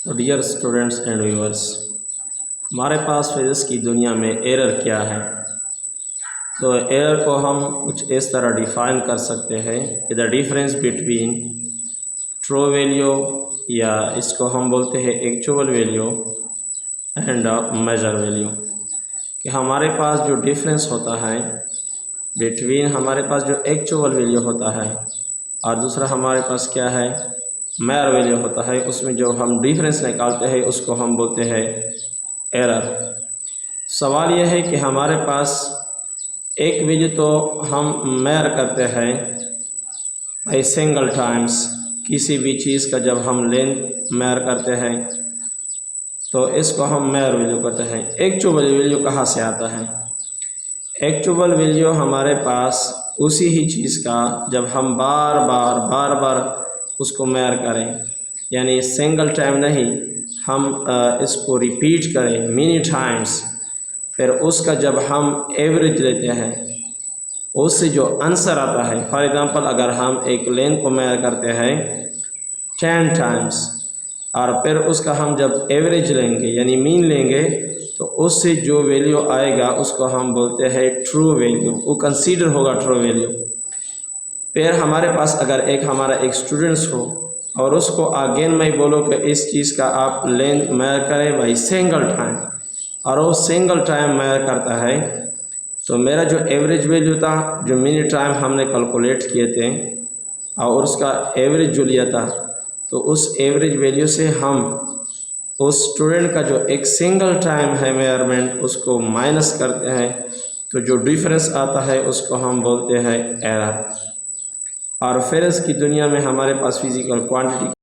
तो dear students and viewers, हमारे पास physics की दुनिया में एरर क्या है। तो एरर को हम कुछ इस तरह डिफ़ाइन कर सकते हैं कि the difference between true value, या इसको हम बोलते हैं actual value, and measured value. कि हमारे पास जो डिफरेंस होता है बिटवीन हमारे पास जो एक्चुअल वैल्यू होता है और दूसरा हमारे पास क्या है, मेजर वैल्यू होता है, उसमें जो हम डिफरेंस निकालते हैं उसको हम बोलते हैं एरर। सवाल यह है कि हमारे पास एक वैल्यू तो हम मेजर करते हैं बाई सिंगल टाइम्स, किसी भी चीज़ का जब हम लेंथ मेजर करते हैं तो इसको हम मेजर वैल्यू कहते हैं। एक्चुअल वैल्यू कहाँ से आता है? एक्चुअल वैल्यू हमारे पास उसी ही चीज़ का जब हम बार बार उसको मेजर करें, यानी सिंगल टाइम नहीं, हम इसको रिपीट करें मेनी टाइम्स, फिर उसका जब हम एवरेज लेते हैं उससे जो आंसर आता है। फॉर एग्ज़ाम्पल, अगर हम एक लेंथ को मेजर करते हैं 10 टाइम्स और फिर उसका हम जब एवरेज लेंगे यानी मीन लेंगे तो उससे जो वैल्यू आएगा उसको हम बोलते हैं ट्रू वैल्यू, वो कंसीडर होगा ट्रू वैल्यू। फिर हमारे पास अगर हमारा एक स्टूडेंट्स हो और उसको अगेन मैं बोलो कि इस चीज़ का आप लेंथ मेजर करें भाई सिंगल टाइम, और वो सिंगल टाइम मेजर करता है, तो मेरा जो एवरेज वैल्यू था, जो मिनी टाइम हमने कैलकुलेट किए थे और उसका एवरेज जो लिया था, तो उस एवरेज वैल्यू से हम उस स्टूडेंट का जो एक सिंगल टाइम है मेजरमेंट उसको माइनस करते हैं, तो जो डिफरेंस आता है उसको हम बोलते हैं एरर। और फिर इसकी दुनिया में हमारे पास फिज़िकल क्वांटिटी